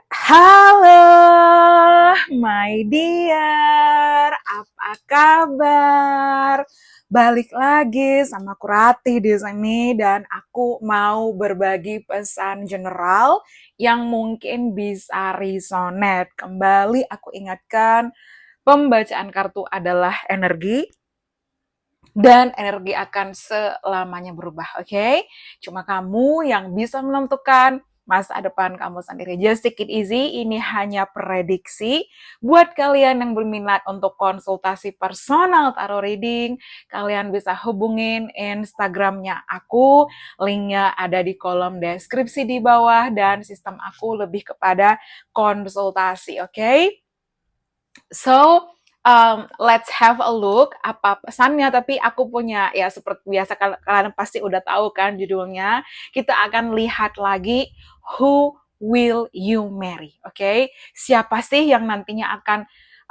Halo, my dear, apa kabar? Balik lagi sama aku Ratih di sini dan aku mau berbagi pesan general yang mungkin bisa resonate. Kembali aku ingatkan, pembacaan kartu adalah energi dan energi akan selamanya berubah, oke? Okay? Cuma kamu yang bisa menentukan masa depan kamu sendiri. Just take it easy, ini hanya prediksi. Buat kalian yang berminat untuk konsultasi personal tarot reading, kalian bisa hubungin Instagramnya aku, linknya ada di kolom deskripsi di bawah, dan sistem aku lebih kepada konsultasi, oke? Okay? So, let's have a look apa pesannya, tapi aku punya, ya seperti biasa kalian pasti udah tahu kan judulnya, kita akan lihat lagi who will you marry, oke? Siapa sih yang nantinya akan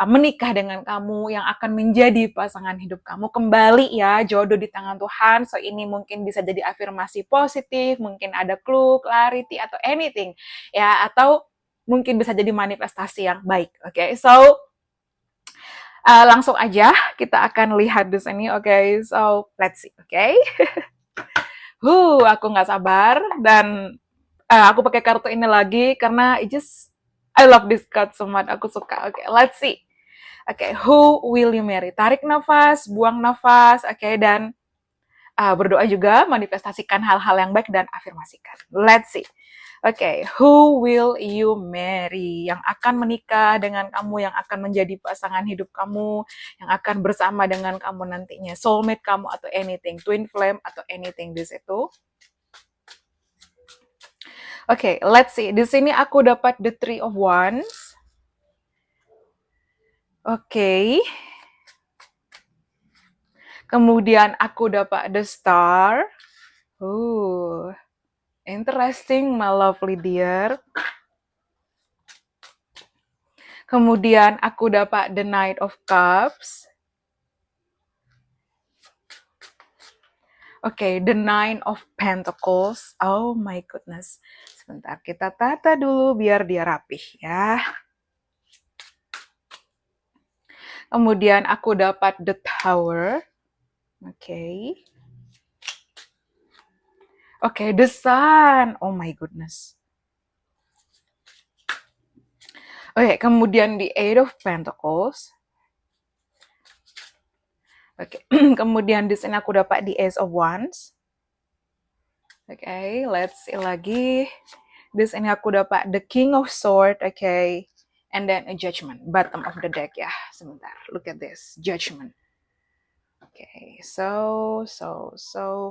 menikah dengan kamu, yang akan menjadi pasangan hidup kamu. Kembali ya, jodoh di tangan Tuhan. So ini mungkin bisa jadi afirmasi positif, mungkin ada clue, clarity, atau anything ya, atau mungkin bisa jadi manifestasi yang baik, oke? So langsung aja kita akan lihat di sini, oke? So let's see, oke? Aku nggak sabar dan aku pakai kartu ini lagi karena I love this card so much. Aku suka. Oke, let's see. Oke, who will you marry? Tarik nafas, buang nafas, oke, dan berdoa juga, manifestasikan hal-hal yang baik dan afirmasikan. Let's see. Oke, who will you marry? Yang akan menikah dengan kamu, yang akan menjadi pasangan hidup kamu, yang akan bersama dengan kamu nantinya, soulmate kamu atau anything, twin flame atau anything di situ. Oke, let's see. Di sini aku dapat the Three of Wands. Oke. Kemudian aku dapat the Star. Interesting, my lovely dear. Kemudian aku dapat the Knight of Cups. Oke, the Nine of Pentacles. Oh my goodness. Sebentar, kita tata dulu biar dia rapih ya. Kemudian aku dapat the Tower. Oke. Oke, the Sun. Oh my goodness. Oke, kemudian the Eight of Pentacles. Oke, kemudian di sini aku dapat the Ace of Wands. Oke, let's see lagi. Di sini aku dapat the King of Swords. Oke, and then a Judgment, bottom of the deck ya. Sebentar, look at this, Judgment. Oke, so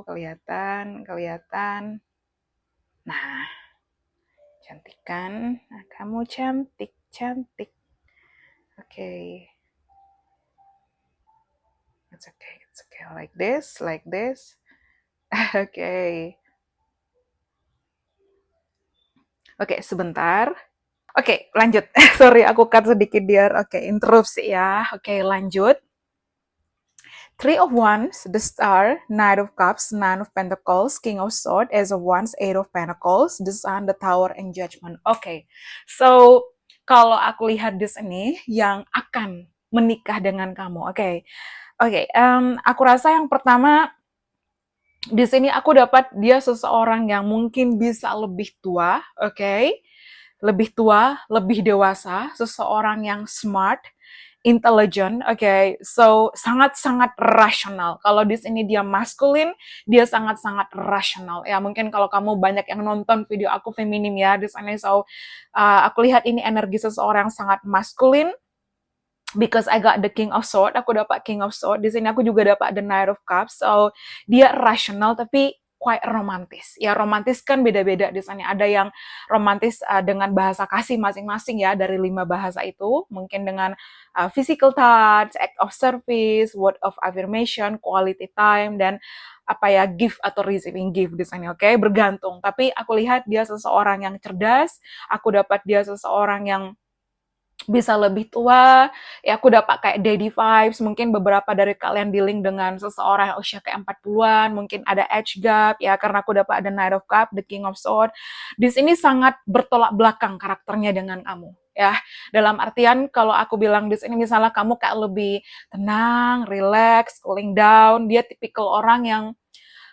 kelihatan. Nah, cantik kan? Nah, kamu cantik. Oke. It's okay. Like this. Oke. Oke, sebentar. Oke, lanjut. Sorry, aku cut sedikit biar interupsi ya. Oke, lanjut. Three of Wands, the Star, Knight of Cups, Nine of Pentacles, King of Swords, Ace of Wands, Eight of Pentacles, the Sun, the Tower, and Judgment. Oke, so kalau aku lihat di sini yang akan menikah dengan kamu. Oke, aku rasa yang pertama di sini aku dapat dia seseorang yang mungkin bisa lebih tua, oke? Lebih tua, lebih dewasa, seseorang yang smart, intelligent, so sangat-sangat rasional. Kalau di sini dia maskulin, dia sangat-sangat rasional. Ya mungkin kalau kamu banyak yang nonton video aku feminim ya di sini, so aku lihat ini energi seseorang sangat maskulin. Because I got the King of Swords, aku dapat King of Swords. Di sini aku juga dapat the Knight of Cups. So dia rasional tapi quite romantis. Ya romantis kan beda-beda di sana. Ada yang romantis dengan bahasa kasih masing-masing ya dari 5 bahasa itu. Mungkin dengan physical touch, act of service, word of affirmation, quality time, dan gift atau receiving gift di sana. Oke, bergantung. Tapi aku lihat dia seseorang yang cerdas. Aku dapat dia seseorang yang bisa lebih tua, ya aku dapat kayak daddy vibes, mungkin beberapa dari kalian dealing dengan seseorang yang usia kayak 40-an, mungkin ada age gap, ya karena aku dapat ada Knight of Cup, the King of Sword. Di sini sangat bertolak belakang karakternya dengan kamu. Ya, dalam artian kalau aku bilang di sini misalnya kamu kayak lebih tenang, relax, cooling down, dia tipikal orang yang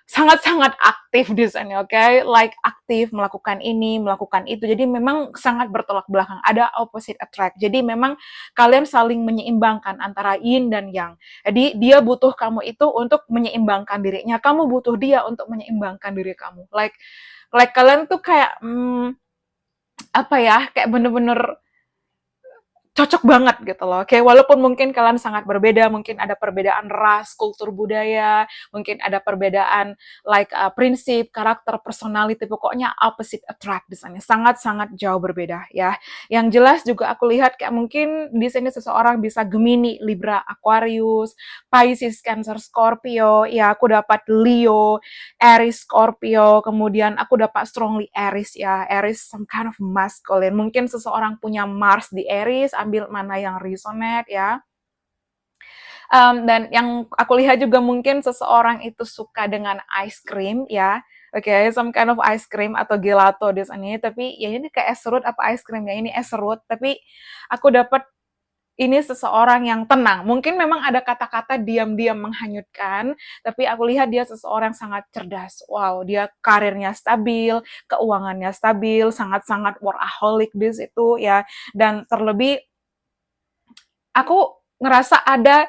sangat-sangat aktif di sana, oke? Okay? Like aktif melakukan ini, melakukan itu. Jadi memang sangat bertolak belakang. Ada opposite attract. Jadi memang kalian saling menyeimbangkan antara yin dan yang. Jadi dia butuh kamu itu untuk menyeimbangkan dirinya. Kamu butuh dia untuk menyeimbangkan diri kamu. Like kalian tuh kayak apa ya? Kayak bener-bener cocok banget gitu loh. Kayak walaupun mungkin kalian sangat berbeda, mungkin ada perbedaan ras, kultur budaya, mungkin ada perbedaan like prinsip, karakter, personality, pokoknya opposite attract di sana. Sangat-sangat jauh berbeda ya. Yang jelas juga aku lihat kayak mungkin di sini seseorang bisa Gemini, Libra, Aquarius, Pisces, Cancer, Scorpio. Ya, aku dapat Leo, Aries, Scorpio, kemudian aku dapat strongly Aries ya, Aries some kind of masculine. Mungkin seseorang punya Mars di Aries, ambil mana yang resonate ya. Dan yang aku lihat juga mungkin seseorang itu suka dengan ice cream ya. Oke, some kind of ice cream atau gelato di sini. Tapi ya ini kayak es serut apa ice cream ya? Ini es serut. Tapi aku dapat ini seseorang yang tenang. Mungkin memang ada kata-kata diam-diam menghanyutkan, tapi aku lihat dia seseorang sangat cerdas. Wow, dia karirnya stabil, keuangannya stabil, sangat-sangat workaholic di situ ya. Dan terlebih aku ngerasa ada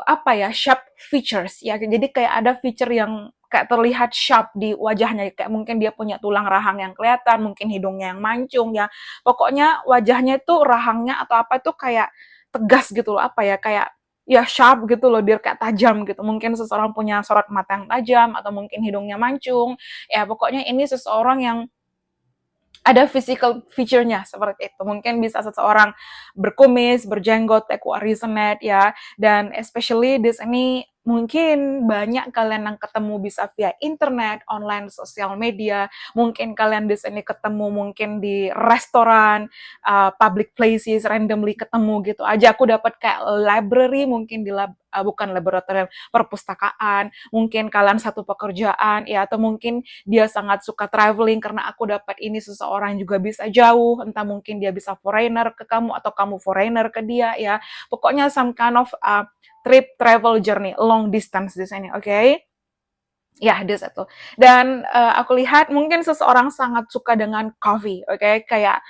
apa ya, sharp features ya. Jadi kayak ada feature yang kayak terlihat sharp di wajahnya, kayak mungkin dia punya tulang rahang yang kelihatan, mungkin hidungnya yang mancung ya. Pokoknya wajahnya itu rahangnya atau apa itu kayak tegas gitu loh, apa ya, kayak ya sharp gitu loh, dia kayak tajam gitu. Mungkin seseorang punya sorot mata yang tajam atau mungkin hidungnya mancung. Ya pokoknya ini seseorang yang ada physical feature-nya seperti itu. Mungkin bisa seseorang berkumis, berjenggot, tekwa resonate ya. Dan especially di sini mungkin banyak kalian yang ketemu bisa via internet, online, sosial media. Mungkin kalian di sini ketemu mungkin di restoran, public places, randomly ketemu gitu aja. Aku dapat kayak library, mungkin di bukan laboratorium, perpustakaan. Mungkin kalian satu pekerjaan ya, atau mungkin dia sangat suka traveling karena aku dapat ini seseorang juga bisa jauh, entah mungkin dia bisa foreigner ke kamu atau kamu foreigner ke dia ya. Pokoknya some kind of trip travel journey, long distance di sini, oke? Okay? Ya, di situ. Dan aku lihat mungkin seseorang sangat suka dengan coffee, oke? Okay? Kayak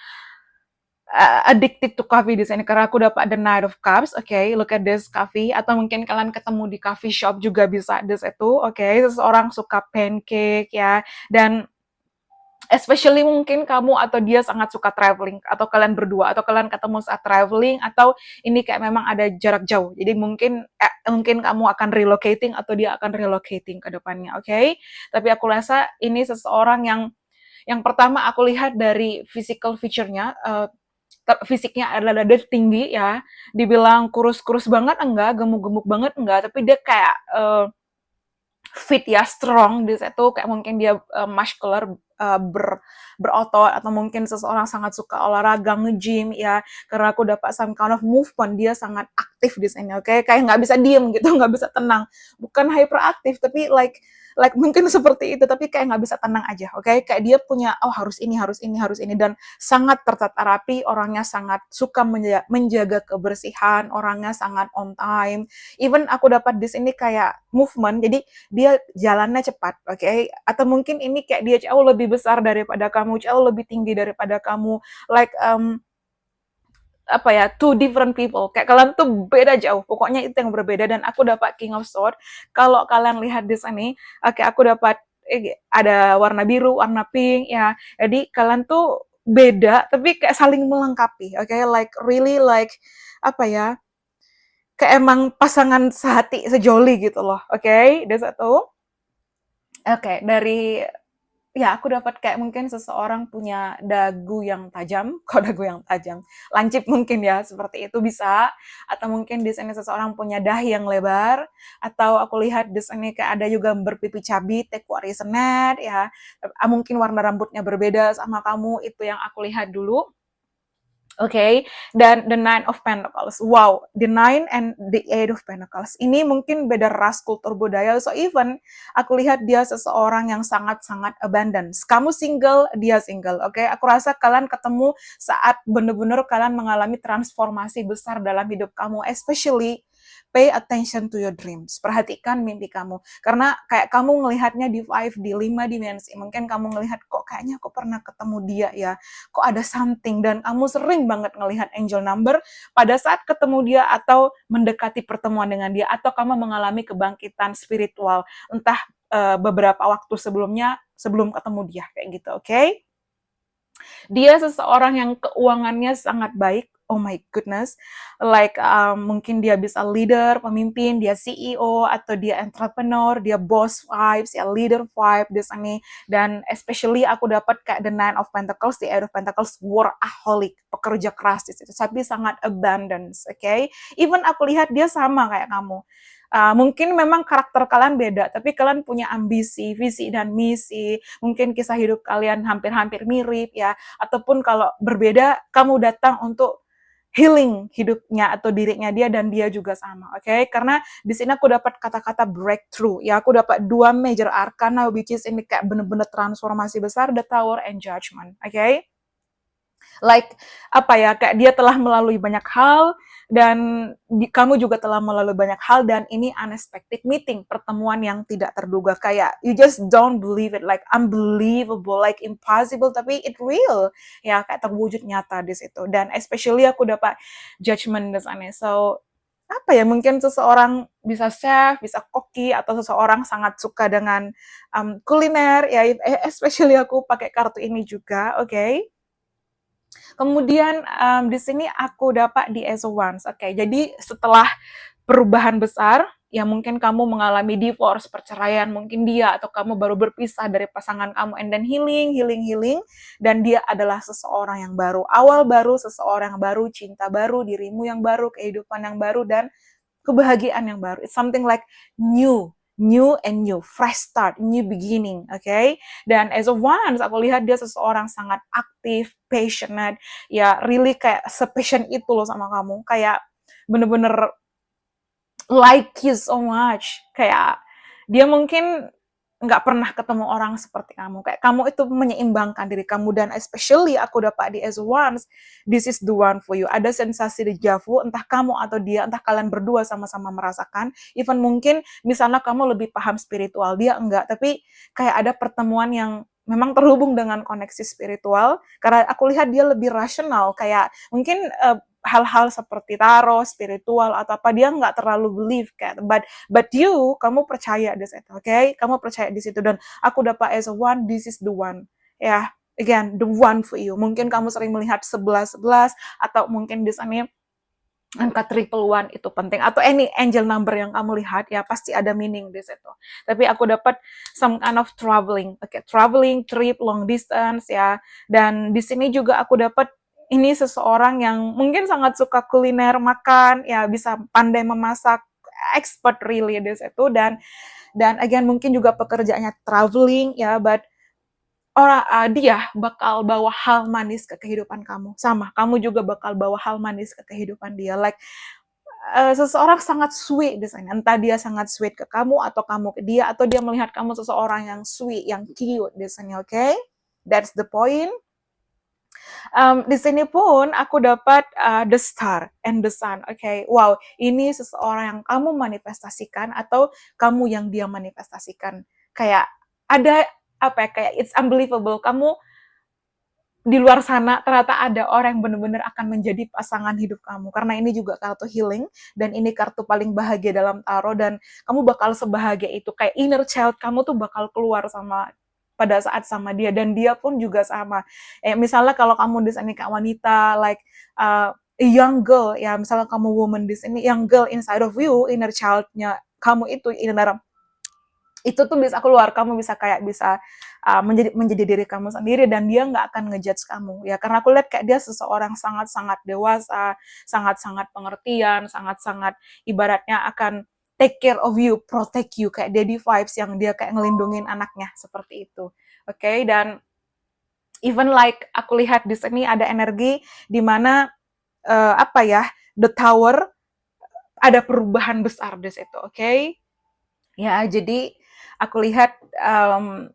addicted to coffee di sini karena aku dapat the Knight of Cups, oke, okay, look at this coffee, atau mungkin kalian ketemu di coffee shop juga bisa di situ, oke, okay, seseorang suka pancake ya, dan especially mungkin kamu atau dia sangat suka traveling, atau kalian berdua, atau kalian ketemu saat traveling, atau ini kayak memang ada jarak jauh, jadi mungkin kamu akan relocating atau dia akan relocating ke depannya, oke, okay? Tapi aku rasa ini seseorang yang pertama aku lihat dari physical feature-nya, fisiknya adalah dia tinggi ya, dibilang kurus-kurus banget enggak, gemuk-gemuk banget enggak, tapi dia kayak fit ya, strong di situ, kayak mungkin dia muscular, berotot, atau mungkin seseorang sangat suka olahraga, nge-gym ya, karena aku dapat some kind of movement, dia sangat aktif di sini, oke, okay? Kayak nggak bisa diem gitu, nggak bisa tenang, bukan hyperaktif, tapi like mungkin seperti itu, tapi kayak nggak bisa tenang aja, oke, okay? Kayak dia punya, oh harus ini, harus ini, harus ini, dan sangat tertata rapi, orangnya sangat suka menjaga kebersihan, orangnya sangat on time, even aku dapat di sini kayak movement, jadi dia jalannya cepat, oke, okay? Atau mungkin ini kayak dia jauh lebih besar daripada kamu, jauh lebih tinggi daripada kamu, like apa ya, two different people, kayak kalian tuh beda jauh, pokoknya itu yang berbeda. Dan aku dapat King of Sword, kalau kalian lihat di sini, oke, aku dapat ada warna biru, warna pink ya, jadi kalian tuh beda tapi kayak saling melengkapi, oke, okay? Like really like apa ya, kayak emang pasangan sehati sejoli gitu loh, oke, okay? That's satu. Oke, dari ya aku dapat kayak mungkin seseorang punya dagu yang tajam, kok dagu yang tajam, lancip mungkin ya, seperti itu bisa, atau mungkin di sini seseorang punya dahi yang lebar, atau aku lihat di sini kayak ada juga berpipi cabi, tekwa senet ya, mungkin warna rambutnya berbeda sama kamu, itu yang aku lihat dulu. Oke, dan the Nine of Pentacles. Wow, the Nine and the Eight of Pentacles. Ini mungkin beda ras kultur budaya. So even aku lihat dia seseorang yang sangat-sangat abundance. Kamu single, dia single. Oke, aku rasa kalian ketemu saat benar-benar kalian mengalami transformasi besar dalam hidup kamu. Especially pay attention to your dreams. Perhatikan mimpi kamu. Karena kayak kamu ngelihatnya di 5, di 5 dimensi. Mungkin kamu ngelihat kok kayaknya aku pernah ketemu dia ya, kok ada something, dan kamu sering banget ngelihat angel number pada saat ketemu dia atau mendekati pertemuan dengan dia, atau kamu mengalami kebangkitan spiritual entah beberapa waktu sebelumnya sebelum ketemu dia kayak gitu. Oke, dia seseorang yang keuangannya sangat baik. Oh my goodness, like mungkin dia bisa leader, pemimpin, dia CEO, atau dia entrepreneur, dia boss vibes, ya leader vibe di sini. Dan especially aku dapat kayak the Nine of Pentacles, the Eight of Pentacles, workaholic, pekerja keras di situ, tapi sangat abundance, okay? Even aku lihat dia sama kayak kamu. Mungkin memang karakter kalian beda, tapi kalian punya ambisi, visi, dan misi. Mungkin kisah hidup kalian hampir-hampir mirip ya, ataupun kalau berbeda, kamu datang untuk healing hidupnya atau dirinya dia, dan dia juga sama, oke? Okay? Karena di sini aku dapat kata-kata breakthrough, ya aku dapat 2 major arcana, which is ini kayak bener-bener transformasi besar, the Tower and Judgment, oke? Okay? Like apa ya, kayak dia telah melalui banyak hal, dan kamu juga telah melalui banyak hal, dan ini unexpected meeting, pertemuan yang tidak terduga, kayak you just don't believe it, like unbelievable, like impossible, tapi it real ya, kayak terwujud nyata di situ. Dan especially aku dapat judgment di sana. So apa ya, mungkin seseorang bisa chef, bisa koki, atau seseorang sangat suka dengan kuliner ya, especially aku pakai kartu ini juga, oke? Okay? Kemudian di sini aku dapat di as a ones. Oke, jadi setelah perubahan besar, ya mungkin kamu mengalami divorce, perceraian, mungkin dia, atau kamu baru berpisah dari pasangan kamu, and then healing, dan dia adalah seseorang yang baru, awal baru, seseorang yang baru, cinta baru, dirimu yang baru, kehidupan yang baru, dan kebahagiaan yang baru. It's something like new and new, fresh start, new beginning, okay? Dan as of once, aku lihat dia seseorang sangat aktif, passionate, ya really kayak se-passion itu loh sama kamu, kayak bener-bener like you so much, kayak dia mungkin nggak pernah ketemu orang seperti kamu, kayak kamu itu menyeimbangkan diri kamu, dan especially aku dapat di as once, this is the one for you. Ada sensasi deja vu, entah kamu atau dia, entah kalian berdua sama-sama merasakan, even mungkin misalnya kamu lebih paham spiritual, dia enggak, tapi kayak ada pertemuan yang memang terhubung dengan koneksi spiritual, karena aku lihat dia lebih rasional, kayak mungkin hal-hal seperti tarot, spiritual, atau apa, dia nggak terlalu believe, kayak, but you, kamu percaya di situ, oke? Okay? Kamu percaya di situ, dan aku dapat as a one, this is the one, ya. Again, the one for you. Mungkin kamu sering melihat 11-11, atau mungkin di sana angka triple one itu penting, atau any angel number yang kamu lihat, ya pasti ada meaning di situ. Tapi aku dapat some kind of traveling, oke, traveling, trip, long distance, ya. Dan di sini juga aku dapat ini seseorang yang mungkin sangat suka kuliner, makan, ya bisa pandai memasak, expert really di situ, dan again mungkin juga pekerjaannya traveling, ya, but dia bakal bawa hal manis ke kehidupan kamu. Sama, kamu juga bakal bawa hal manis ke kehidupan dia. Like seseorang sangat sweet di sana. Entah dia sangat sweet ke kamu, atau kamu ke dia, atau dia melihat kamu seseorang yang sweet, yang cute di sana, oke? Okay? That's the point. Di sini pun aku dapat the star and the sun. Oke, okay? Wow, ini seseorang yang kamu manifestasikan, atau kamu yang dia manifestasikan. Kayak ada apa ya, kayak it's unbelievable. Kamu di luar sana ternyata ada orang yang benar-benar akan menjadi pasangan hidup kamu, karena ini juga kartu healing, dan ini kartu paling bahagia dalam tarot, dan kamu bakal sebahagia itu, kayak inner child kamu tuh bakal keluar sama pada saat sama dia, dan dia pun juga sama. Misalnya kalau kamu di sini kayak wanita, like a young girl, ya misalnya kamu woman di sini, young girl inside of you, inner child-nya kamu itu, inner itu tuh bisa keluar, kamu bisa kayak bisa menjadi diri kamu sendiri, dan dia nggak akan ngejudge kamu, ya karena aku lihat kayak dia seseorang sangat-sangat dewasa, sangat-sangat pengertian, sangat-sangat ibaratnya akan take care of you, protect you, kayak daddy vibes yang dia kayak ngelindungin anaknya seperti itu, oke? Dan Even like aku lihat di sini ada energi di mana apa ya, the tower, ada perubahan besar di situ, oke? Ya, jadi aku lihat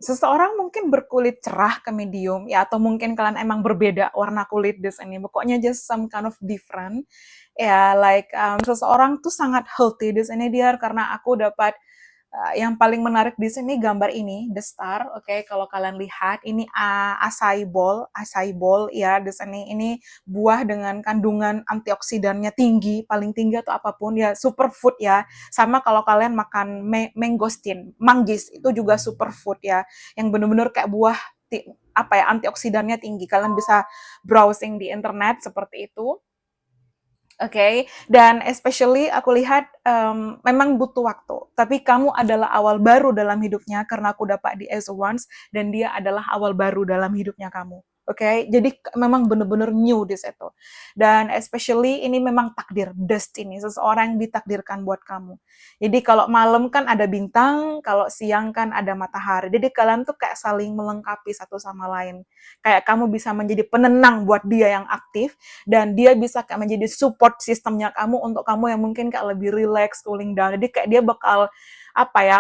seseorang mungkin berkulit cerah ke medium ya, atau mungkin kalian emang berbeda warna kulit di sini. Pokoknya just some kind of different. Ya, like seseorang tuh sangat healthy di sini dia, karena aku dapat yang paling menarik di sini gambar ini, the star. Oke, kalau kalian lihat ini acai bowl ya di sini. Ini buah dengan kandungan antioksidannya tinggi, paling tinggi atau apapun ya, superfood ya. Sama kalau kalian makan mangosteen, manggis itu juga superfood ya, yang benar-benar kayak buah apa ya, antioksidannya tinggi. Kalian bisa browsing di internet seperti itu. Oke, dan especially aku lihat memang butuh waktu, tapi kamu adalah awal baru dalam hidupnya karena aku dapat di as a once, dan dia adalah awal baru dalam hidupnya kamu. Oke, jadi memang benar-benar new di situ. Dan especially ini memang takdir, destiny, seseorang yang ditakdirkan buat kamu. Jadi kalau malam kan ada bintang, kalau siang kan ada matahari. Jadi kalian tuh kayak saling melengkapi satu sama lain. Kayak kamu bisa menjadi penenang buat dia yang aktif, dan dia bisa kayak menjadi support sistemnya kamu untuk kamu yang mungkin kayak lebih relax, cooling down. Jadi kayak dia bakal apa ya,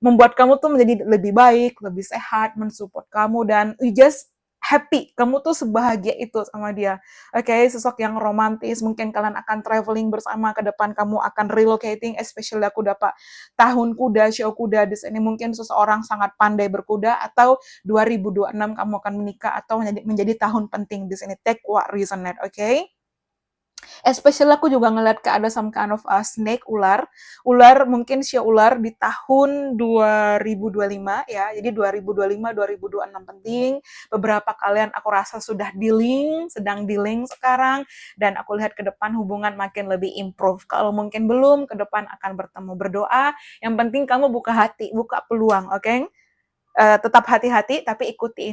membuat kamu tuh menjadi lebih baik, lebih sehat, mensupport kamu, dan you just happy. Kamu tuh sebahagia itu sama dia. Oke, sosok yang romantis. Mungkin kalian akan traveling bersama ke depan, kamu akan relocating, especially aku dapat tahun kuda, show kuda di sini. Mungkin seseorang sangat pandai berkuda, atau 2026 kamu akan menikah, atau menjadi tahun penting di sini. Take what resonate, oke? Especially aku juga ngeliat ke ada some kind of snake, ular mungkin ular di tahun 2025 ya, jadi 2025 2026 penting. Beberapa kalian aku rasa sudah sedang dealing sekarang, dan aku lihat ke depan hubungan makin lebih improve. Kalau mungkin belum, ke depan akan bertemu. Berdoa, yang penting kamu buka hati, buka peluang, oke? Tetap hati-hati, tapi ikuti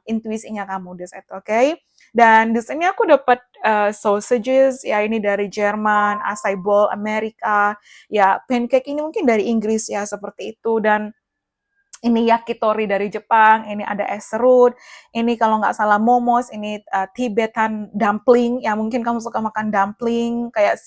intuisinya kamu di situ, oke? Dan di sini aku dapat sausages, ya ini dari Jerman, acai bowl Amerika, ya pancake ini mungkin dari Inggris ya, seperti itu. Dan ini yakitori dari Jepang, ini ada es serut, ini kalau nggak salah momos, ini Tibetan dumpling, ya mungkin kamu suka makan dumpling, kayak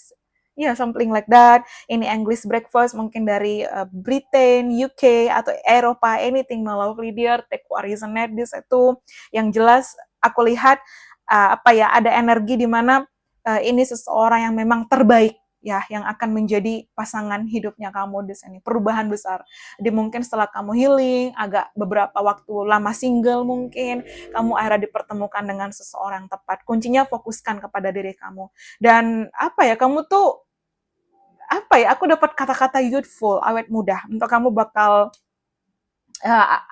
ya yeah, something like that. Ini English breakfast mungkin dari Britain, UK, atau Eropa, anything lovely dear, take what resonate this itu. Yang jelas aku lihat apa ya, ada energi di mana ini seseorang yang memang terbaik ya, yang akan menjadi pasangan hidupnya kamu di sini. Perubahan besar. Jadi mungkin setelah kamu healing, agak beberapa waktu lama single mungkin, kamu akhirnya dipertemukan dengan seseorang tepat. Kuncinya fokuskan kepada diri kamu. Dan apa ya, kamu tuh, apa ya, aku dapat kata-kata youthful, awet muda. Untuk kamu bakal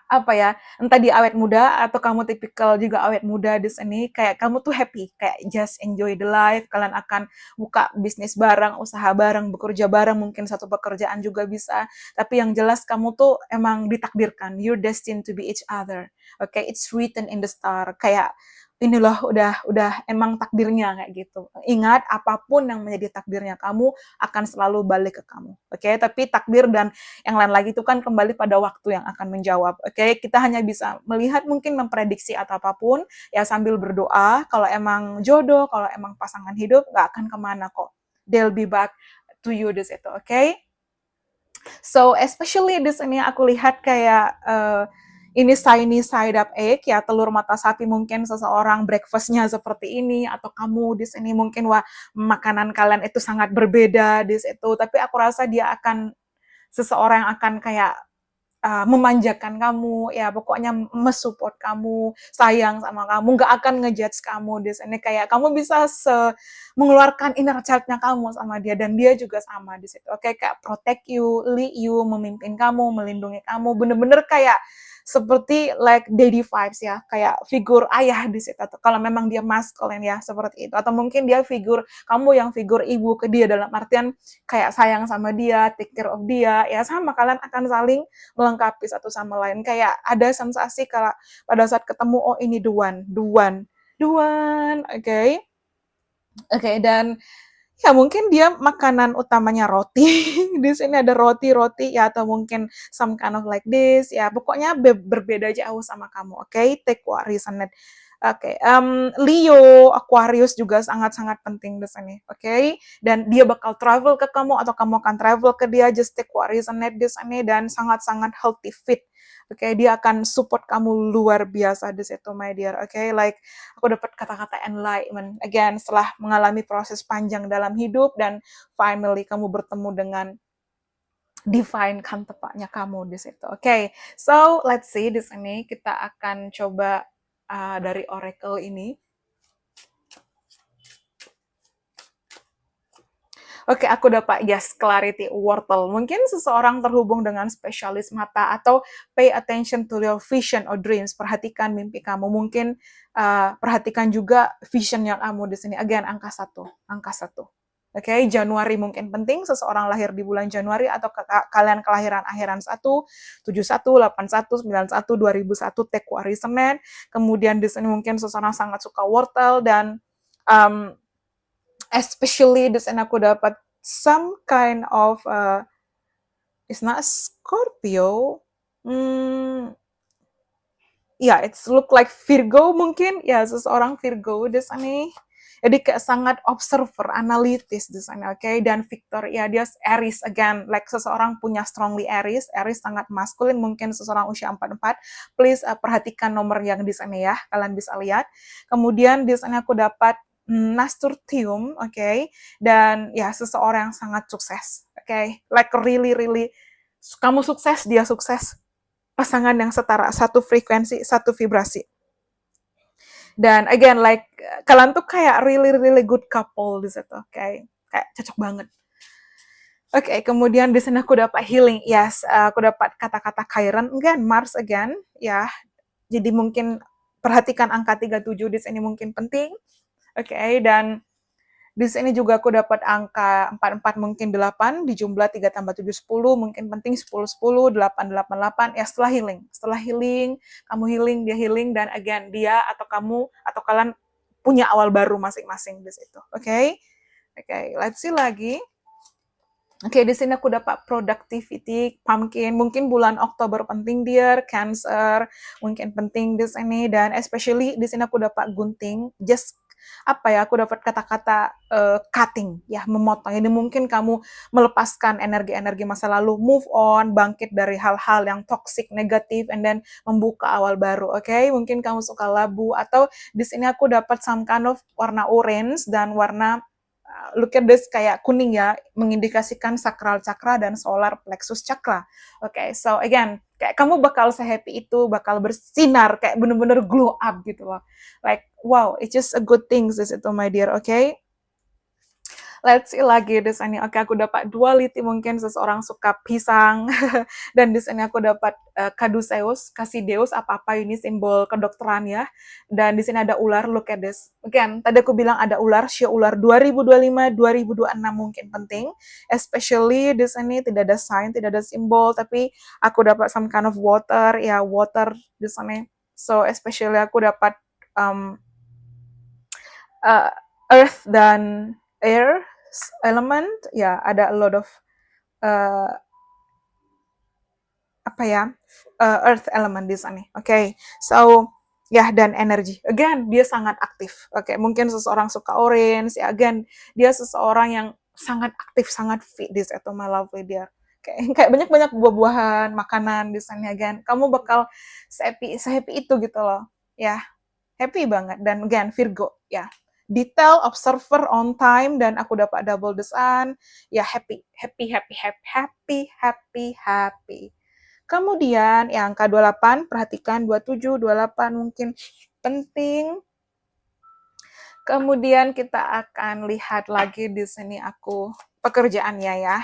apa ya, entah di awet muda atau kamu tipikal juga awet muda di sini, kayak kamu tuh happy, kayak just enjoy the life. Kalian akan buka bisnis bareng, usaha bareng, bekerja bareng, mungkin satu pekerjaan juga bisa. Tapi yang jelas kamu tuh emang ditakdirkan, you're destined to be each other. Okay, it's written in the star. Kayak ini loh, udah emang takdirnya kayak gitu. Ingat, apapun yang menjadi takdirnya kamu akan selalu balik ke kamu. Oke, tapi takdir dan yang lain lagi itu kan kembali pada waktu yang akan menjawab. Oke, kita hanya bisa melihat, mungkin memprediksi atau apapun ya, sambil berdoa. Kalau emang jodoh, kalau emang pasangan hidup, nggak akan kemana kok. They'll be back to you di situ. Oke? So especially di sini aku lihat kayak ini shiny side up egg ya, telur mata sapi. Mungkin seseorang breakfastnya seperti ini, atau kamu di sini mungkin wah, makanan kalian itu sangat berbeda di situ. Tapi aku rasa dia akan seseorang yang akan kayak memanjakan kamu, ya pokoknya mensupport kamu, sayang sama kamu, nggak akan ngejudge kamu di sini. Kayak kamu bisa mengeluarkan inner child-nya kamu sama dia, dan dia juga sama di situ. Oke, kayak protect you, lead you, memimpin kamu, melindungi kamu, bener-bener kayak seperti like daddy vibes ya, kayak figur ayah di situ. Kalau memang dia masculine ya, seperti itu. Atau mungkin dia kamu yang figur ibu ke dia, dalam artian kayak sayang sama dia, take care of dia, ya sama, kalian akan saling melengkapi satu sama lain. Kayak ada sensasi kalau pada saat ketemu, oh ini the one, oke. Okay? Oke, dan Ya mungkin dia makanan utamanya roti. Di sini ada roti-roti ya atau mungkin some kind of like this ya. Pokoknya berbeda jauh sama kamu. Oke, okay? Take what resonates. Oke, okay. Leo, Aquarius juga sangat-sangat penting di sini. Oke, okay? Dan dia bakal travel ke kamu atau kamu akan travel ke dia. Just take what resonates di sini dan sangat-sangat healthy fit. Oke, okay? Dia akan support kamu luar biasa di situ, my dear. Oke, okay? Like aku dapat kata-kata enlightenment. Again, setelah mengalami proses panjang dalam hidup dan finally kamu bertemu dengan divine kan tepatnya kamu di situ. Oke, okay. So let's see di sini kita akan coba dari oracle ini. Oke, aku dapat yes, clarity wortel. Mungkin seseorang terhubung dengan spesialis mata atau pay attention to your vision or dreams. Perhatikan mimpi kamu. Mungkin perhatikan juga visionnya kamu di sini. Again, angka 1. Angka 1. Oke, Januari mungkin penting. Seseorang lahir di bulan Januari atau kalian kelahiran akhiran 1, 71, 81, 91, 2001, Tekwari Semen. Kemudian di sini mungkin seseorang sangat suka wortel dan especially di sini aku dapat some kind of it's not Scorpio. Ya, it's look like Virgo mungkin. Ya, seseorang Virgo di sini. Jadi kayak sangat observer, analitis di sana, oke? Okay? Dan Victor, ya dia Aries again, like seseorang punya strongly Aries sangat maskulin, mungkin seseorang usia 44. Please perhatikan nomor yang di sana ya, kalian bisa lihat. Kemudian di sana aku dapat Nasturtium, oke? Okay? Dan ya seseorang yang sangat sukses, oke? Okay? Like really, kamu sukses, dia sukses. Pasangan yang setara, satu frekuensi, satu vibrasi. Dan again, like kalian tuh kayak really good couple di situ, kayak cocok banget. Oke, kemudian di sini aku dapat healing, yes, aku dapat kata-kata Chiron, again, Mars again, ya. Jadi mungkin perhatikan angka 37 di sini mungkin penting, oke, dan di sini juga aku dapat angka 44 mungkin 8, dijumlah 3 tambah 7, 10, mungkin penting 10, 10, 8, 8, 8, ya setelah healing, kamu healing, dia healing, dan again, dia atau kamu atau kalian punya awal baru masing-masing di situ, oke? Oke, let's see lagi. Oke, di sini aku dapat productivity, pumpkin, mungkin bulan Oktober penting dia, Cancer, mungkin penting di sini, dan especially di sini aku dapat gunting, just apa ya, aku dapat kata-kata cutting, ya, memotong. Ini mungkin kamu melepaskan energi-energi masa lalu, move on, bangkit dari hal-hal yang toxic, negatif, and then membuka awal baru, oke? Mungkin kamu suka labu, atau di sini aku dapat some kind of warna orange dan warna look at this kayak kuning ya, mengindikasikan sakral chakra dan solar plexus chakra. Oke, so again, kayak kamu bakal se-happy itu, bakal bersinar, kayak bener-bener glow up gitu loh. Like, wow, it's just a good thing this itu, my dear, okay? Let's see lagi di sini. Oke, aku dapat duality, mungkin seseorang suka pisang. Dan di sini aku dapat caduceus, Casideus, apa-apa ini simbol kedokteran ya. Dan di sini ada ular, look at this. Again, tadi aku bilang ada ular, show ular 2025, 2026 mungkin penting. Especially di sini tidak ada sign, tidak ada simbol, tapi aku dapat some kind of water, ya water di sini. So, especially aku dapat earth dan air element, ya ada a lot of earth element di sana. Oke, so ya, dan energi. Again, dia sangat aktif. Oke, mungkin seseorang suka orange, ya again, dia seseorang yang sangat aktif, sangat fit di situ, my lovely dear. Kayak banyak-banyak buah-buahan, makanan di sana, again. Kamu bakal se-happy itu gitu loh. Ya, happy banget. Dan again, Virgo, ya. Detail, observer, on time, dan aku dapat double the sun. Ya, happy. Kemudian yang angka 28, perhatikan 27, 28 mungkin penting. Kemudian kita akan lihat lagi di sini aku pekerjaannya ya.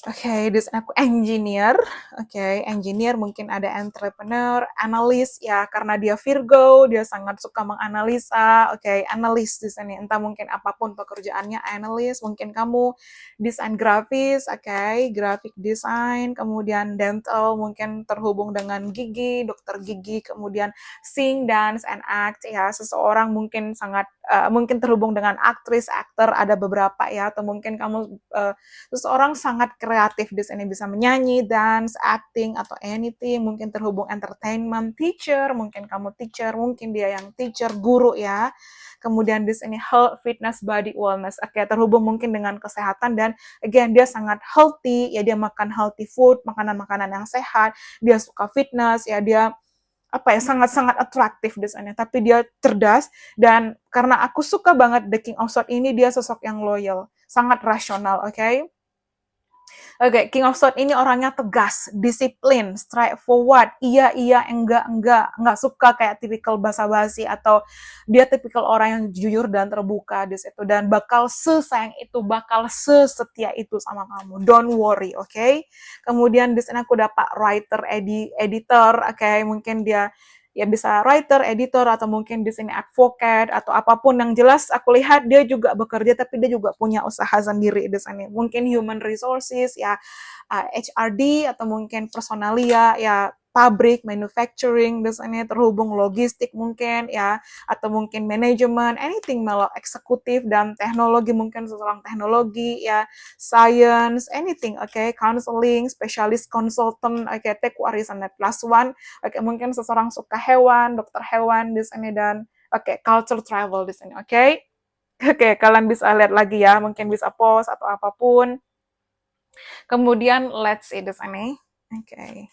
Oke, di sini aku engineer. Oke, engineer mungkin ada entrepreneur, analis ya karena dia Virgo, dia sangat suka menganalisa. Oke, analis di sini entah mungkin apapun pekerjaannya analis, mungkin kamu desain grafis, oke, graphic design, kemudian dental mungkin terhubung dengan gigi, dokter gigi, kemudian sing, dance and act ya. Seseorang mungkin sangat mungkin terhubung dengan aktris, aktor ada beberapa ya atau mungkin kamu seseorang sangat kreatif di sini bisa menyanyi, dance, acting atau anything, mungkin terhubung entertainment, teacher, mungkin kamu teacher, mungkin dia yang teacher, guru ya. Kemudian di sini health, fitness, body wellness. Oke, terhubung mungkin dengan kesehatan dan again dia sangat healthy, ya dia makan healthy food, makanan-makanan yang sehat, dia suka fitness, ya dia apa ya sangat-sangat atraktif di sana tapi dia cerdas dan karena aku suka banget The King of Swords ini dia sosok yang loyal sangat rasional oke. Oke, King of Swords ini orangnya tegas, disiplin, straightforward, iya, enggak suka kayak tipikal basa-basi atau dia tipikal orang yang jujur dan terbuka di situ dan bakal sesayang itu, bakal sesetia itu sama kamu. Don't worry, oke? Okay? Kemudian di sana aku dapat writer, editor, oke? Okay? Mungkin dia ya bisa writer, editor, atau mungkin di sini advocate, atau apapun yang jelas aku lihat dia juga bekerja, tapi dia juga punya usaha sendiri di sini. Mungkin human resources, ya HRD, atau mungkin personalia, ya pabrik, manufacturing, di sini terhubung logistik mungkin, ya, atau mungkin manajemen, anything malah eksekutif dan teknologi, mungkin seorang teknologi, ya, science, anything, oke, okay? Counseling, specialist consultant, oke, okay? Tech warisan net plus one. Oke, mungkin seseorang suka hewan, dokter hewan di sini dan oke, culture travel di sini, oke? Oke, kalian bisa lihat lagi ya, mungkin bisa post atau apapun. Kemudian let's see di sini. Oke.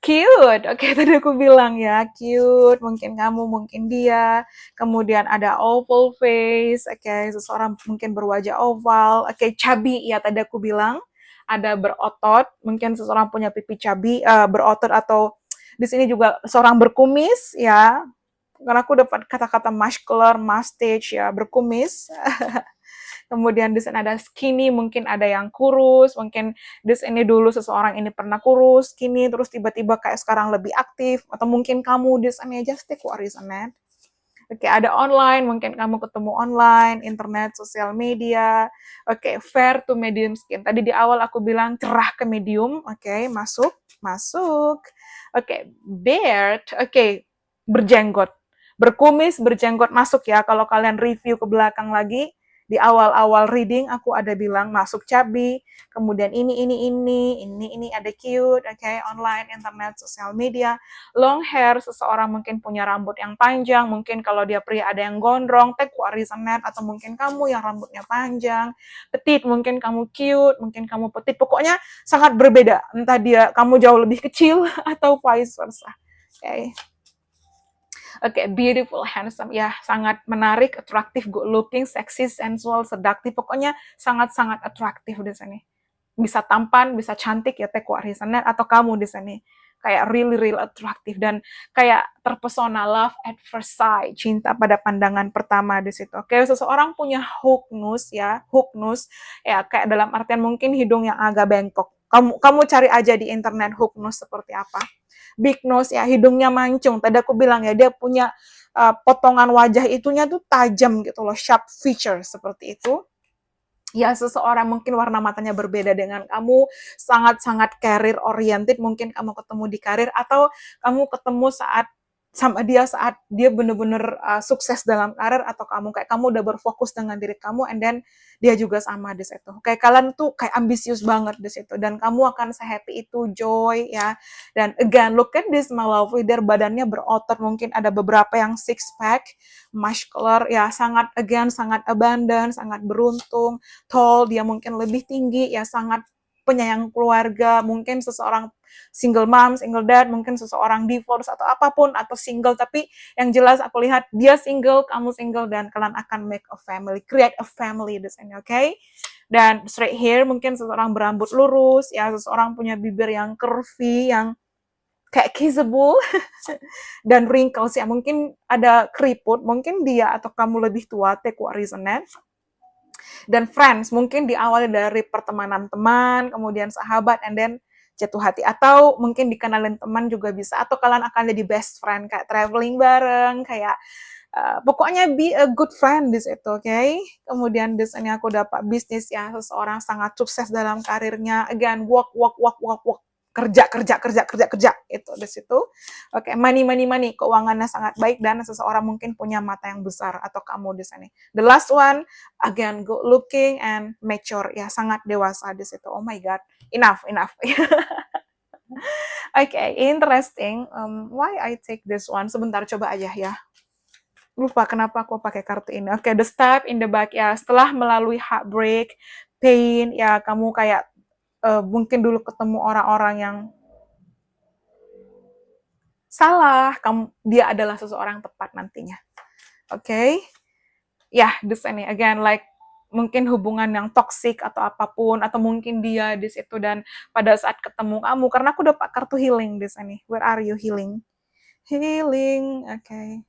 Cute, oke tadi aku bilang ya, cute, mungkin kamu, mungkin dia, kemudian ada oval face, oke, seseorang mungkin berwajah oval, oke, chubby, ya tadi aku bilang, ada berotot, mungkin seseorang punya pipi chubby, berotot, atau di sini juga seorang berkumis, ya, karena aku dapat kata-kata muscular, mustache, ya, berkumis, kemudian di sini ada skinny, mungkin ada yang kurus, mungkin di sini dulu seseorang ini pernah kurus, skinny, terus tiba-tiba kayak sekarang lebih aktif, atau mungkin kamu di sini aja stick warisanet. Oke, ada online, mungkin kamu ketemu online, internet, sosial media. Oke, fair to medium skin. Tadi di awal aku bilang cerah ke medium. Oke, masuk. Oke, beard. Oke, berjenggot. Berkumis, berjenggot masuk ya. Kalau kalian review ke belakang lagi, di awal-awal reading aku ada bilang masuk chubby, kemudian ini ada cute, oke, online, internet, sosial media, long hair, seseorang mungkin punya rambut yang panjang, mungkin kalau dia pria ada yang gondrong, tag warisanet, atau mungkin kamu yang rambutnya panjang, petit, mungkin kamu cute, mungkin kamu petit, pokoknya sangat berbeda, entah dia kamu jauh lebih kecil atau vice versa. Oke. Oke, beautiful, handsome, ya sangat menarik, atraktif, good looking, sexy, sensual, seductive, pokoknya sangat-sangat atraktif di sini. Bisa tampan, bisa cantik ya Teh Warisanet atau kamu di sini kayak really atraktif dan kayak terpesona, love at first sight, cinta pada pandangan pertama di situ. Oke, seseorang punya hook nose ya kayak dalam artian mungkin hidung yang agak bengkok. Kamu cari aja di internet hook nose seperti apa. Big nose ya hidungnya mancung. Tadi aku bilang ya dia punya potongan wajah itunya tuh tajam gitu loh, sharp feature seperti itu. Ya, seseorang mungkin warna matanya berbeda dengan kamu, sangat-sangat career oriented, mungkin kamu ketemu di karir atau kamu ketemu sama dia saat dia bener-bener sukses dalam karir atau kamu kayak kamu udah berfokus dengan diri kamu and then dia juga sama di situ. Kayak kalian tuh kayak ambisius banget di situ dan kamu akan se-happy itu, joy ya. Dan again, look at this my lovely, their badannya berotot, mungkin ada beberapa yang six pack, muscular ya, sangat sangat abundant, sangat beruntung, tall, dia mungkin lebih tinggi, ya sangat penyayang keluarga, mungkin seseorang single mom, single dad, mungkin seseorang divorce atau apapun, atau single, tapi yang jelas aku lihat dia single, kamu single, dan kalian akan make a family, create a family di sini, oke? Okay? Dan straight hair, mungkin seseorang berambut lurus, ya seseorang punya bibir yang curvy, yang kayak kissable, dan wrinkles, ya mungkin ada keriput, mungkin dia atau kamu lebih tua, take what reason, Dan friends, mungkin diawali dari pertemanan teman, kemudian sahabat, and then jatuh hati. Atau mungkin dikenalin teman juga bisa. Atau kalian akan jadi best friend, kayak traveling bareng, kayak pokoknya be a good friend di situ, oke? Okay? Kemudian di sini aku dapat bisnis ya, seseorang sangat sukses dalam karirnya. Again, work, kerja, itu di situ. Oke, okay, money, keuangannya sangat baik dan seseorang mungkin punya mata yang besar atau kamu di sini. The last one, again, good looking and mature, ya sangat dewasa di situ. Oh my god, enough. Okay, interesting. Why I take this one? Sebentar, coba aja ya. Lupa kenapa aku pakai kartu ini. Oke, the step in the back ya. Setelah melalui heartbreak, pain, ya kamu kayak mungkin dulu ketemu orang-orang yang salah, dia adalah seseorang tepat nantinya. Oke, okay? Ya, di sini again like mungkin hubungan yang toksik atau apapun, atau mungkin dia di situ dan pada saat ketemu kamu, karena aku dapat kartu healing di sini. Where are you healing? Healing, oke. Okay.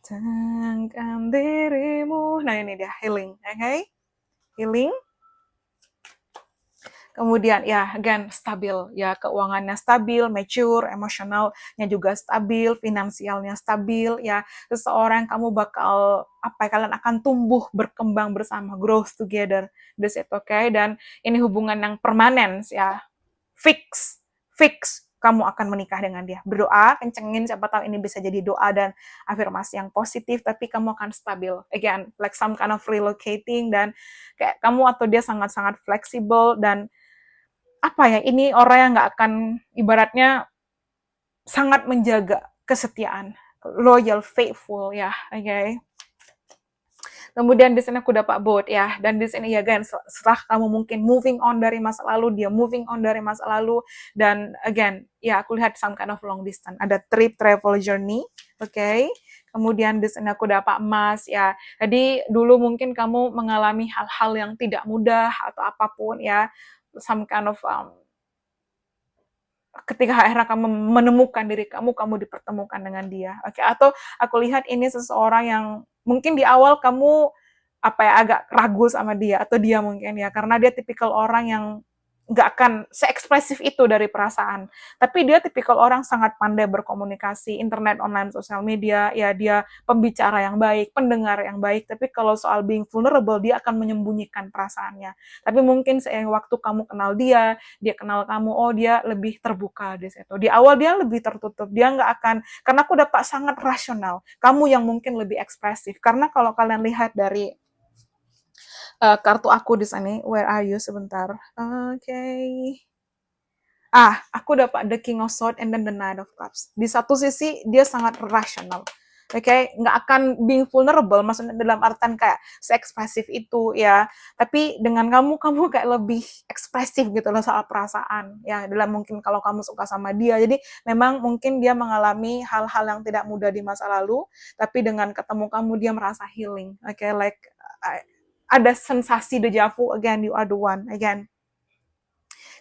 Tenangkan dirimu. Nah ini dia, healing, oke? Okay? Healing. Kemudian ya, again, stabil. Ya, keuangannya stabil, mature, emosionalnya juga stabil, finansialnya stabil. Ya, seseorang kamu bakal, kalian akan tumbuh, berkembang bersama, growth together. This it, okay? Dan ini hubungan yang permanen, ya. Fix. Kamu akan menikah dengan dia. Berdoa, kencengin, siapa tahu ini bisa jadi doa dan afirmasi yang positif, tapi kamu akan stabil. Again, like some kind of relocating, dan kayak kamu atau dia sangat-sangat fleksibel, dan ini orang yang nggak akan ibaratnya sangat menjaga kesetiaan, loyal, faithful ya, oke. Okay? Kemudian di sini aku dapat both ya, dan di sini ya again setelah kamu mungkin moving on dari masa lalu, dia moving on dari masa lalu, dan again ya aku lihat some kind of long distance, ada travel journey, oke. Okay? Kemudian di sini aku dapat emas ya. Jadi dulu mungkin kamu mengalami hal-hal yang tidak mudah atau apapun ya, some kind of ketika akhirnya kamu menemukan diri kamu dipertemukan dengan dia. Oke, atau aku lihat ini seseorang yang mungkin di awal kamu agak ragu sama dia, atau dia mungkin ya, karena dia tipikal orang yang nggak akan seekspresif itu dari perasaan. Tapi dia tipikal orang sangat pandai berkomunikasi, internet, online, sosial media, ya dia pembicara yang baik, pendengar yang baik, tapi kalau soal being vulnerable, dia akan menyembunyikan perasaannya. Tapi mungkin seiring waktu kamu kenal dia kenal kamu, oh dia lebih terbuka di situ. Di awal dia lebih tertutup, dia nggak akan, karena aku dapat sangat rasional, kamu yang mungkin lebih ekspresif. Karena kalau kalian lihat dari kartu aku di sini, where are you, sebentar. Okay. Aku dapat the King of Swords and then the Knight of Cups. Di satu sisi dia sangat rasional. Oke, okay? Nggak akan being vulnerable, maksudnya dalam artian kayak seekspresif itu ya. Tapi dengan kamu kayak lebih ekspresif gitu loh soal perasaan. Ya, dalam mungkin kalau kamu suka sama dia. Jadi memang mungkin dia mengalami hal-hal yang tidak mudah di masa lalu, tapi dengan ketemu kamu dia merasa healing. Oke, okay? Like ada sensasi deja vu, again, you are the one, again.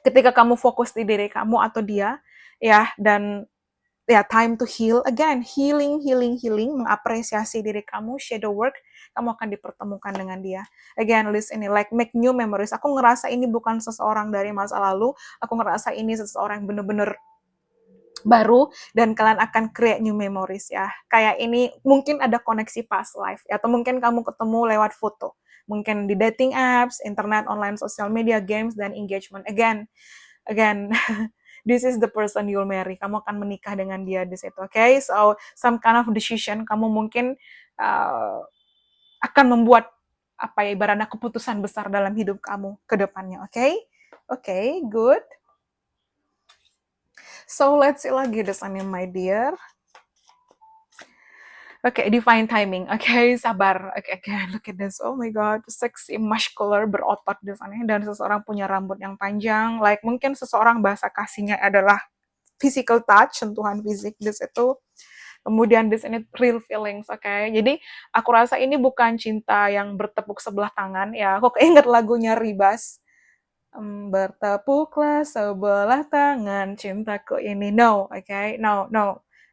Ketika kamu fokus di diri kamu atau dia, ya, dan ya time to heal, again, healing, mengapresiasi diri kamu, shadow work, kamu akan dipertemukan dengan dia. Again, list ini, like make new memories. Aku ngerasa ini bukan seseorang dari masa lalu, aku ngerasa ini seseorang yang bener-bener baru, dan kalian akan create new memories ya. Kayak ini mungkin ada koneksi past life, atau mungkin kamu ketemu lewat foto. Mungkin di dating apps, internet, online, social media, games, dan engagement. Again, this is the person you'll marry. Kamu akan menikah dengan dia di situ, okay? So, some kind of decision, kamu mungkin akan membuat ibaratnya keputusan besar dalam hidup kamu ke depannya, okay? Okay, good. So, let's see lagi desainnya, my dear. Oke, divine timing. Oke, sabar. Oke, look at this. Oh my god, sexy, muscular, berotot desainnya, dan seseorang punya rambut yang panjang. Like mungkin seseorang bahasa kasihnya adalah physical touch, sentuhan fisik di situ. Kemudian di sini real feelings, oke. Jadi aku rasa ini bukan cinta yang bertepuk sebelah tangan ya. Aku keinget lagunya Ribas. Bertepuklah sebelah tangan cintaku ini. No, okay? No.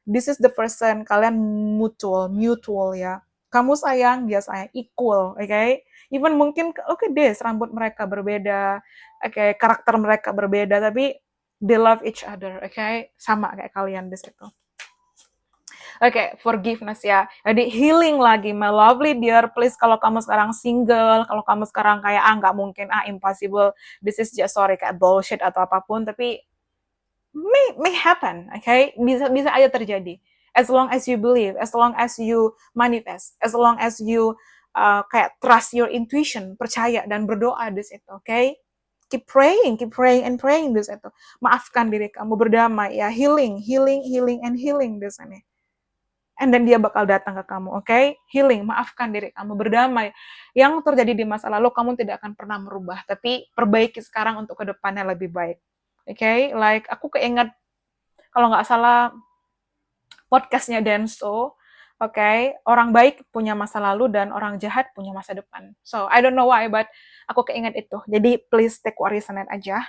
This is the person, kalian mutual ya. Kamu sayang, dia sayang, equal, okay? Even mungkin look at this, rambut mereka berbeda, karakter mereka berbeda, tapi they love each other, sama kayak kalian di situ. Forgiveness ya. Jadi healing lagi, my lovely dear. Please kalau kamu sekarang single, kalau kamu sekarang kayak nggak mungkin, impossible, this is just sorry kayak bullshit atau apapun, tapi may happen, bisa aja terjadi. As long as you believe, as long as you manifest, as long as you kayak trust your intuition, percaya dan berdoa di situ, keep praying and praying di situ. Maafkan diri kamu, berdamai ya, healing and healing di sana. And then dia bakal datang ke kamu, healing, maafkan diri kamu, berdamai. Yang terjadi di masa lalu kamu tidak akan pernah merubah, tapi perbaiki sekarang untuk kedepannya lebih baik. Like aku keinget kalau nggak salah podcastnya Denso, orang baik punya masa lalu dan orang jahat punya masa depan. So I don't know why, but aku keinget itu. Jadi please take what resonate aja,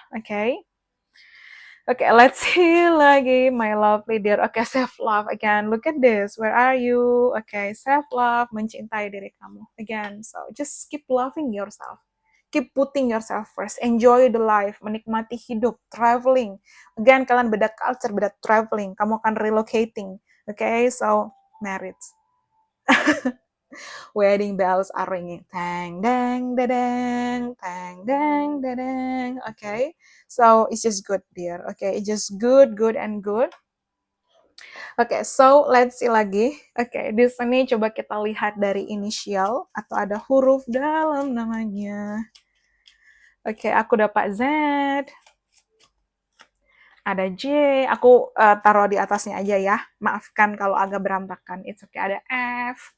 let's see lagi, my lovely dear. Self-love again. Look at this. Where are you? Self-love, mencintai diri kamu. Again, so just keep loving yourself. Keep putting yourself first. Enjoy the life. Menikmati hidup. Traveling. Again, kalian beda culture, beda traveling. Kamu akan relocating. So marriage. Wedding bells are ringing. Tang, dang, dadang. Tang, dang, dadang. So it's just good, dear. It's just good and good. So let's see lagi. Di sini coba kita lihat dari inisial atau ada huruf dalam namanya. Aku dapat Z. Ada J. Aku taruh di atasnya aja ya. Maafkan kalau agak berantakan. It's okay. Ada F.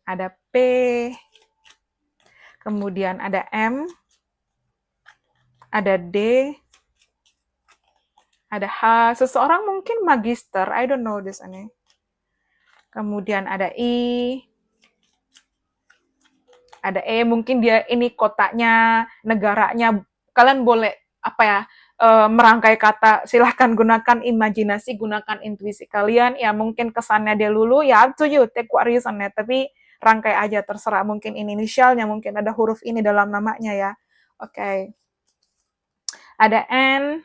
Ada P. Kemudian ada M. Ada D. Ada H. Seseorang mungkin magister. I don't know this ini. Kemudian ada I. Ada E. Mungkin dia ini kotanya, negaranya. Kalian boleh merangkai kata, silahkan gunakan imajinasi, gunakan intuisi kalian, ya mungkin kesannya dia lulu, ya up to you, take what reasonnya, tapi rangkai aja, terserah, mungkin ini inisialnya, mungkin ada huruf ini dalam namanya ya, ada N,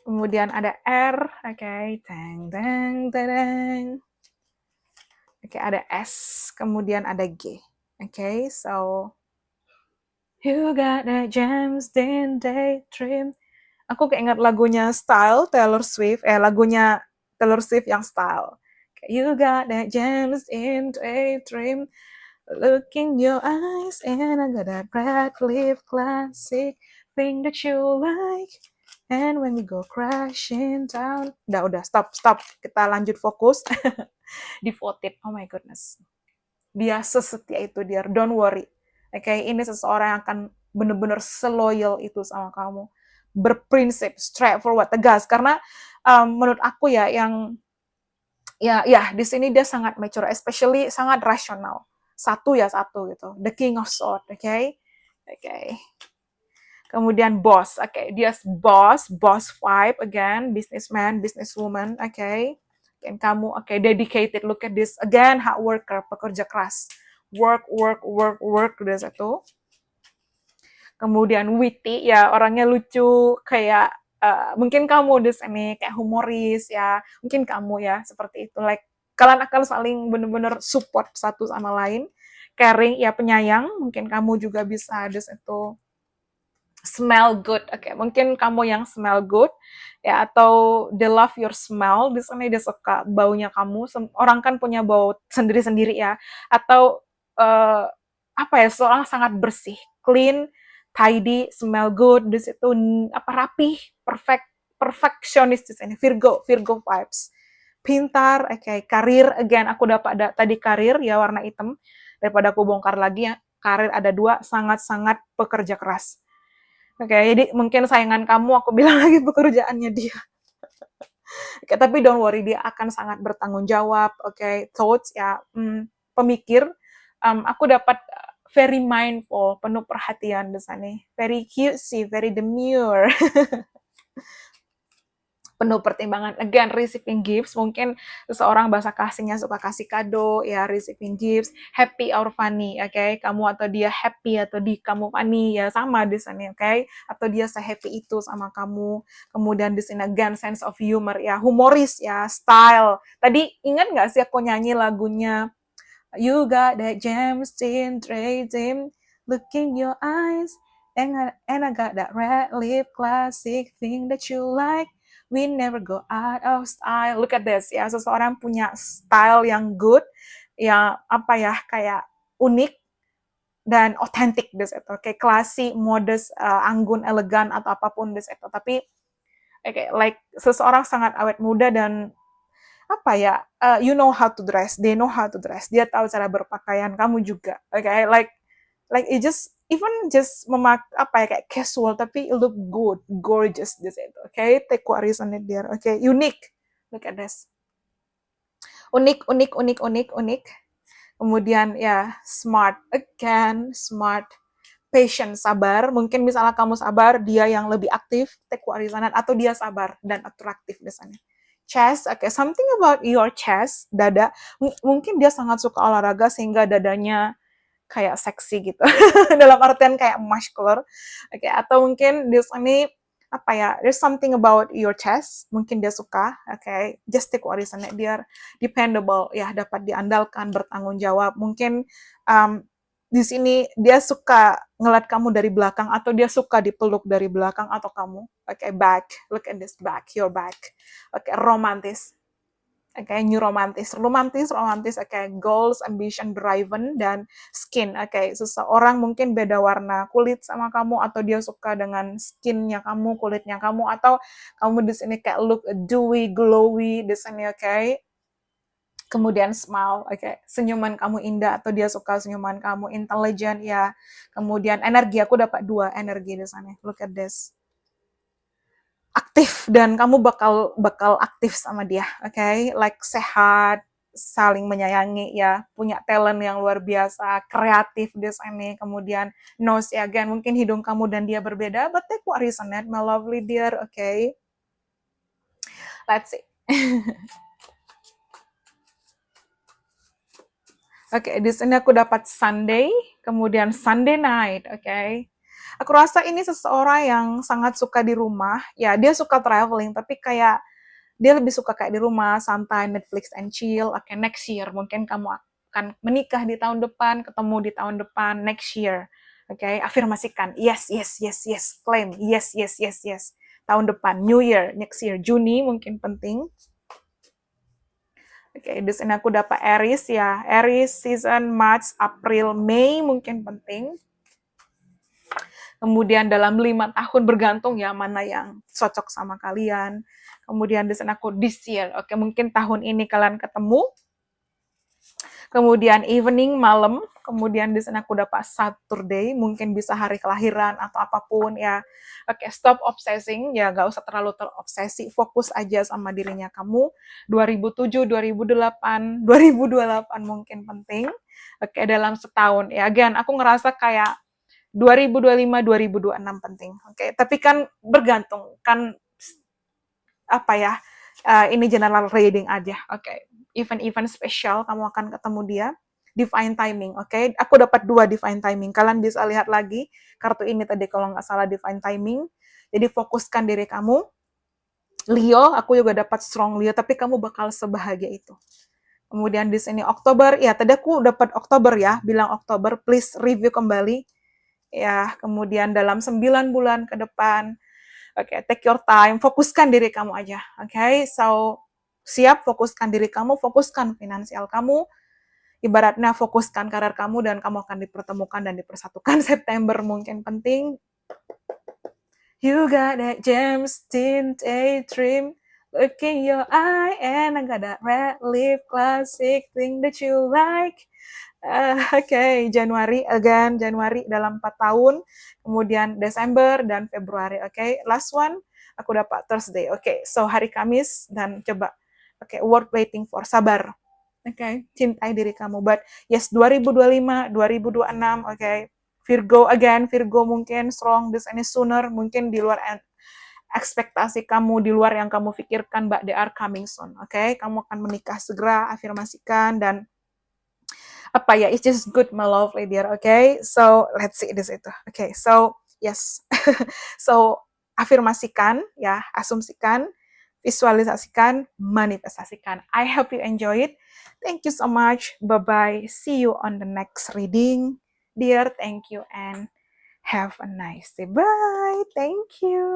kemudian ada R, teng, teng, teng, ada S, kemudian ada G, so you got the gems in daydream. Aku keinget lagunya Style, lagunya Taylor Swift yang Style. You got the gems in daydream. Look in your eyes and I got that Radcliffe classic thing that you like. And when we go crashing down. Udah, stop. Kita lanjut fokus. Devoted, oh my goodness. Dia sesetia itu, dear. Don't worry. Ini seseorang yang akan benar-benar seloyal itu sama kamu. Berprinsip, straightforward, tegas. Karena menurut aku ya, yang di sini dia sangat mature, especially sangat rasional. Satu gitu. The King of Swords, Kemudian boss, dia boss vibe, again, businessman, businesswoman, Dan kamu, dedicated, look at this, again, hard worker, pekerja keras. Work, dari satu. Kemudian witty, ya orangnya lucu, kayak mungkin kamu di sini kayak humoris ya, mungkin kamu ya seperti itu. Like kalian akan saling benar-benar support satu sama lain. Caring, ya penyayang, mungkin kamu juga bisa di situ. Smell good, mungkin kamu yang smell good, ya atau they love your smell, di sana dia suka baunya kamu. Orang kan punya bau sendiri-sendiri ya, atau seorang sangat bersih, clean, tidy, smell good, di situ rapih, perfectionist di sini, Virgo vibes, pintar, karir, again aku dapat tadi karir ya warna hitam, daripada aku bongkar lagi ya, karir ada 2, sangat-sangat pekerja keras. Jadi mungkin saingan kamu, aku bilang lagi pekerjaannya dia. Tapi don't worry, dia akan sangat bertanggung jawab, thoughts ya, pemikir. Aku dapat very mindful, penuh perhatian di sana. Very cute sih, very demure. penuh pertimbangan. Again, receiving gifts, mungkin seseorang bahasa kasihnya suka kasih kado, ya receiving gifts, happy or funny, oke? Kamu atau dia happy atau di kamu funny, ya sama di sini, oke? Atau dia se-happy itu sama kamu. Kemudian di sini again sense of humor, ya humoris, ya style. Tadi ingat nggak sih aku nyanyi lagunya You got that gems in dream, look in your eyes, and I got that red lip classic thing that you like. We never go out of style. Look at this, ya seseorang punya style yang good, yang apa ya kayak unik dan otentik di situ. Kayak classy, modest, anggun, elegan atau apapun di situ. Tapi like seseorang sangat awet muda dan apa ya, you know how to dress, they know how to dress, dia tahu cara berpakaian, kamu juga, okay? Like it just even just apa ya kayak casual tapi it look good, gorgeous this it, okay? Take what is on it there, okay? Unique, look at this, unik, unik, unik, unik, unik. Kemudian ya smart, again smart, patient, sabar. Mungkin misalnya kamu sabar, dia yang lebih aktif, take what is on it, atau dia sabar dan atraktif di sana. Chest, okay, something about your chest, dada. Mungkin dia sangat suka olahraga sehingga dadanya kayak seksi gitu. Dalam artian kayak muscular. Okay, atau mungkin di sini apa ya, there's something about your chest, mungkin dia suka, okay, just take what is on it, dia dependable, ya dapat diandalkan, bertanggung jawab. Mungkin di sini dia suka ngeliat kamu dari belakang atau dia suka dipeluk dari belakang atau kamu. Okay, back. Look at this back, your back. Okay, romantis. Okay, new romantis. Romantis. Okay, goals, ambition, driven, dan skin. Okay, seseorang mungkin beda warna kulit sama kamu atau dia suka dengan skinnya kamu, kulitnya kamu, atau kamu di sini kayak look dewy, glowy di sini, okay? Kemudian smile, okay. Senyuman kamu indah atau dia suka senyuman kamu, intelligent, ya. Kemudian energi, aku dapat 2 energi di sana. Look at this. Aktif dan kamu bakal aktif sama dia, okay? Like sehat, saling menyayangi, ya, punya talent yang luar biasa, kreatif di sana. Kemudian nose, ya, again mungkin hidung kamu dan dia berbeda, but take what is on it, my lovely dear, okay? Let's see. Oke, di sini aku dapat Sunday, kemudian Sunday night, oke. Aku rasa ini seseorang yang sangat suka di rumah, ya dia suka traveling, tapi kayak dia lebih suka kayak di rumah, santai, Netflix and chill. Oke, next year mungkin kamu akan menikah di tahun depan, ketemu di tahun depan, next year. Oke, afirmasikan, yes, yes, yes, yes, claim, yes, yes, yes, yes. Tahun depan, New Year, next year, Juni mungkin penting. Oke, di sini aku dapat Aries, ya. Aries season March, April, Mei mungkin penting. Kemudian dalam 5 tahun bergantung ya mana yang cocok sama kalian. Kemudian di sini aku this year. Oke, mungkin tahun ini kalian ketemu. Kemudian evening, malam. Kemudian di sana aku dapat Saturday, mungkin bisa hari kelahiran atau apapun ya. Oke, stop obsessing, ya gak usah terlalu terobsesi, fokus aja sama dirinya kamu. 2007, 2008, 2028 mungkin penting. Oke, dalam setahun ya. Again, aku ngerasa kayak 2025, 2026 penting. Oke, tapi kan bergantung, kan apa ya, ini general reading aja. Oke, event-event spesial kamu akan ketemu dia. Divine timing, oke? Aku dapat 2 divine timing. Kalian bisa lihat lagi kartu ini tadi kalau nggak salah divine timing. Jadi fokuskan diri kamu. Leo, aku juga dapat strong Leo, tapi kamu bakal sebahagia itu. Kemudian di sini Oktober, ya tadi aku dapat Oktober ya, bilang Oktober, please review kembali. Ya, kemudian dalam 9 bulan ke depan, oke, take your time, fokuskan diri kamu aja, oke? So, siap, fokuskan diri kamu, fokuskan finansial kamu, ibaratnya fokuskan karir kamu dan kamu akan dipertemukan dan dipersatukan. September mungkin penting. You got that gems in daydream, look in your eye and I got that red lip classic thing that you like. Oke, Januari, again, Januari dalam 4 tahun, kemudian Desember dan Februari, oke. Last one, aku dapat Thursday, oke. So, hari Kamis dan coba, oke, worth waiting for, sabar. Oke, cintai diri kamu. But yes, 2025, 2026, oke. Virgo again, Virgo mungkin strong this any sooner, mungkin di luar ekspektasi kamu di luar yang kamu pikirkan, but they are coming soon. Oke, kamu akan menikah segera, afirmasikan. Dan apa ya, it's just good, my lovely dear. Okay, so let's see this itu. Okay, so yes. So afirmasikan ya, asumsikan, visualisasikan, manifestasikan. I hope you enjoy it. Thank you so much. Bye bye, see you on the next reading, dear. Thank you and have a nice day. Bye. Thank you.